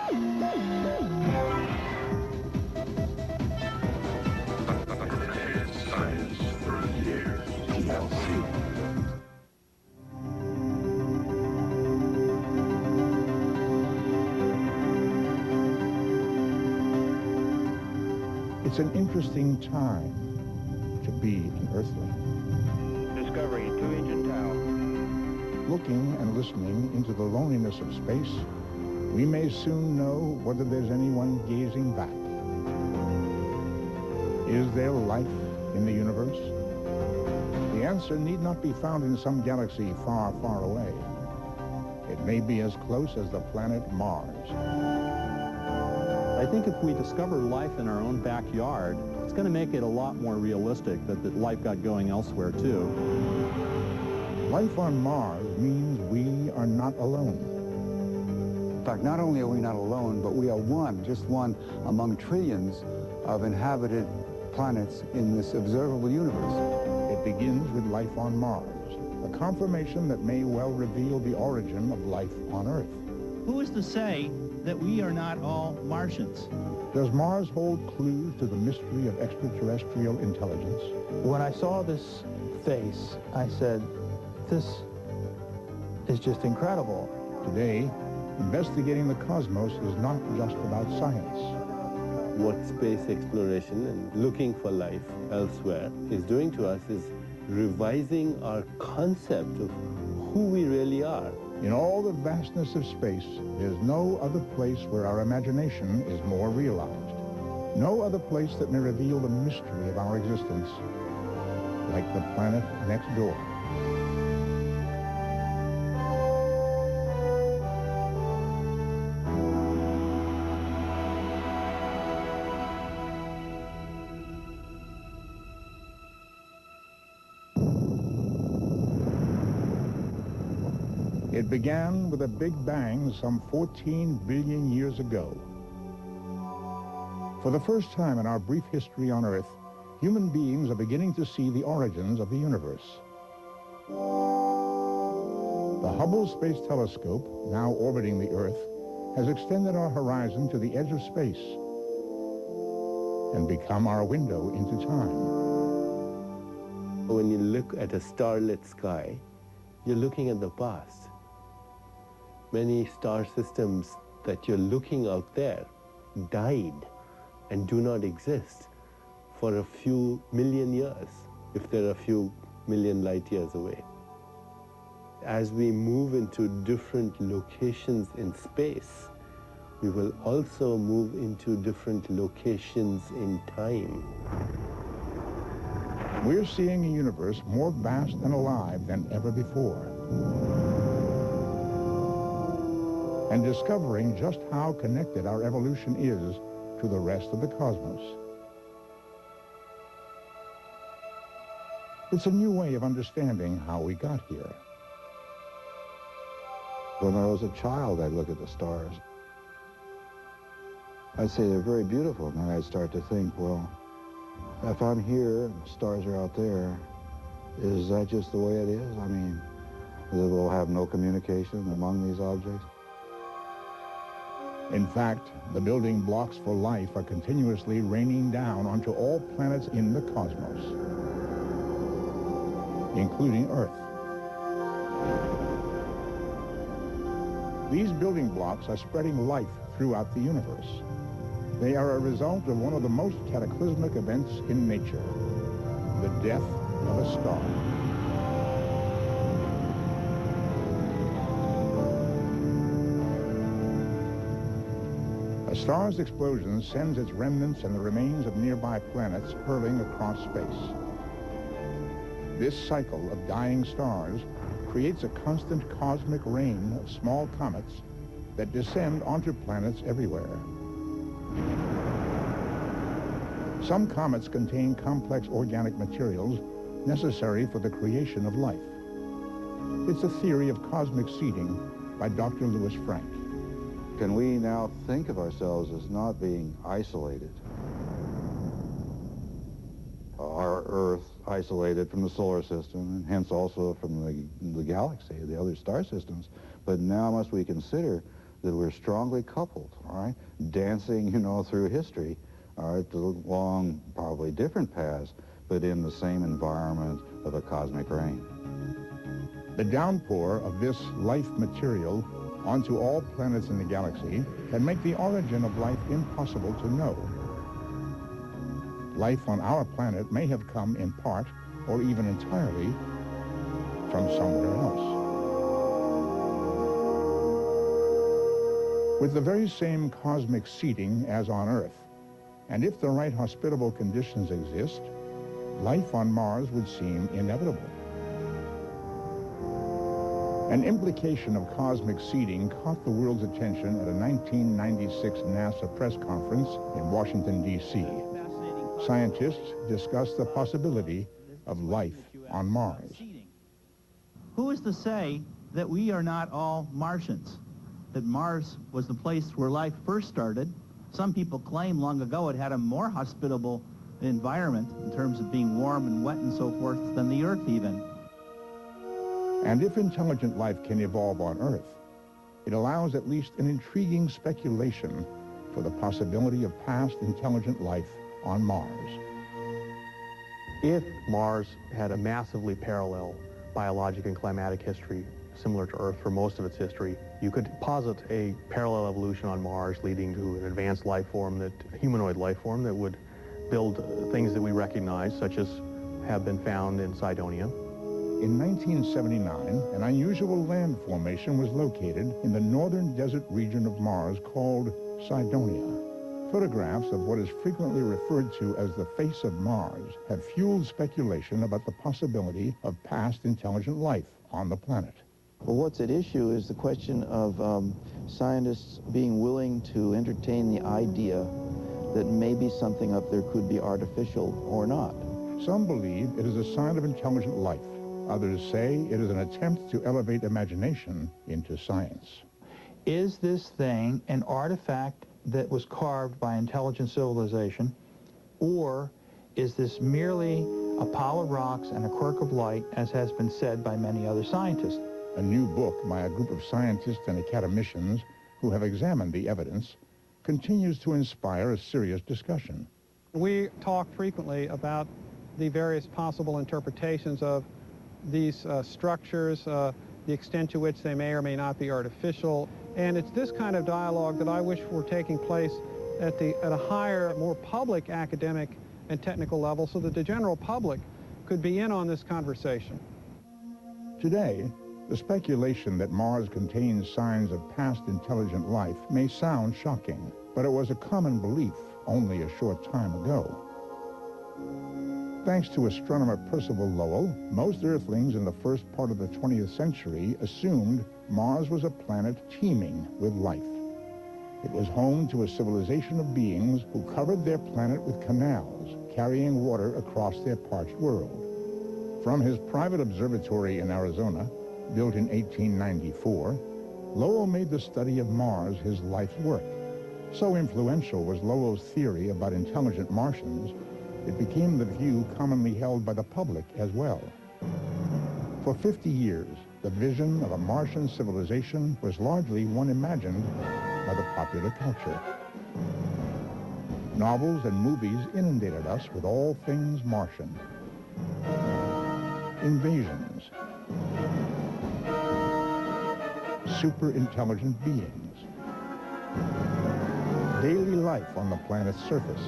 Science for years. TLC. It's an interesting time to be an Earthling. Discovery, 2-engine tower. Looking and listening into the loneliness of space, we may soon know whether there's anyone gazing back. Is there life in the universe? The answer need not be found in some galaxy far, far away. It may be as close as the planet Mars. I think if we discover life in our own backyard, it's going to make it a lot more realistic that life got going elsewhere, too. Life on Mars means we are not alone. In fact, not only are we not alone, but we are one, just one among trillions of inhabited planets in this observable universe. It begins with life on Mars, a confirmation that may well reveal the origin of life on Earth. Who is to say that we are not all Martians? Does Mars hold clues to the mystery of extraterrestrial intelligence? When I saw this face, I said, this is just incredible. Today, investigating the cosmos is not just about science. What space exploration and looking for life elsewhere is doing to us is revising our concept of who we really are. In all the vastness of space, there's no other place where our imagination is more realized. No other place that may reveal the mystery of our existence, like the planet next door. It began with a big bang some 14 billion years ago. For the first time in our brief history on Earth, human beings are beginning to see the origins of the universe. The Hubble Space Telescope, now orbiting the Earth, has extended our horizon to the edge of space and become our window into time. When you look at a starlit sky, you're looking at the past. Many star systems that you're looking out there died and do not exist for a few million years, if they're a few million light years away. As we move into different locations in space, we will also move into different locations in time. We're seeing a universe more vast and alive than ever before, and discovering just how connected our evolution is to the rest of the cosmos. It's a new way of understanding how we got here. When I was a child, I'd look at the stars. I'd say they're very beautiful, and then I'd start to think, well, if I'm here and the stars are out there, is that just the way it is? I mean, we'll have no communication among these objects? In fact, the building blocks for life are continuously raining down onto all planets in the cosmos, including Earth. These building blocks are spreading life throughout the universe. They are a result of one of the most cataclysmic events in nature, the death of a star. A star's explosion sends its remnants and the remains of nearby planets hurling across space. This cycle of dying stars creates a constant cosmic rain of small comets that descend onto planets everywhere. Some comets contain complex organic materials necessary for the creation of life. It's a theory of cosmic seeding by Dr. Louis Frank. Can we now think of ourselves as not being isolated? Our Earth isolated from the solar system, and hence also from the galaxy, the other star systems. But now must we consider that we're strongly coupled, all right, dancing, you know, through history, all right, along probably different paths, but in the same environment of a cosmic rain. The downpour of this life material onto all planets in the galaxy can make the origin of life impossible to know. Life on our planet may have come in part, or even entirely, from somewhere else. With the very same cosmic seeding as on Earth, and if the right hospitable conditions exist, life on Mars would seem inevitable. An implication of cosmic seeding caught the world's attention at a 1996 NASA press conference in Washington, D.C. Scientists discussed the possibility of life on Mars. Who is to say that we are not all Martians? That Mars was the place where life first started. Some people claim long ago it had a more hospitable environment in terms of being warm and wet and so forth than the Earth even. And if intelligent life can evolve on Earth, it allows at least an intriguing speculation for the possibility of past intelligent life on Mars. If Mars had a massively parallel biologic and climatic history similar to Earth for most of its history, you could posit a parallel evolution on Mars leading to an advanced life form, a humanoid life form that would build things that we recognize, such as have been found in Cydonia. In 1979, an unusual land formation was located in the northern desert region of Mars called Cydonia. Photographs of what is frequently referred to as the face of Mars have fueled speculation about the possibility of past intelligent life on the planet. Well, what's at issue is the question of scientists being willing to entertain the idea that maybe something up there could be artificial or not. Some believe it is a sign of intelligent life. Others say it is an attempt to elevate imagination into science. Is this thing an artifact that was carved by intelligent civilization, or is this merely a pile of rocks and a quirk of light, as has been said by many other scientists? A new book by a group of scientists and academicians who have examined the evidence continues to inspire a serious discussion. We talk frequently about the various possible interpretations of these structures, the extent to which they may or may not be artificial. And it's this kind of dialogue that I wish were taking place at a higher, more public academic and technical level so that the general public could be in on this conversation. Today, the speculation that Mars contains signs of past intelligent life may sound shocking, but it was a common belief only a short time ago. Thanks to astronomer Percival Lowell, most Earthlings in the first part of the 20th century assumed Mars was a planet teeming with life. It was home to a civilization of beings who covered their planet with canals, carrying water across their parched world. From his private observatory in Arizona, built in 1894, Lowell made the study of Mars his life's work. So influential was Lowell's theory about intelligent Martians, it became the view commonly held by the public as well. For 50 years, the vision of a Martian civilization was largely one imagined by the popular culture. Novels and movies inundated us with all things Martian. Invasions, super intelligent beings, daily life on the planet's surface.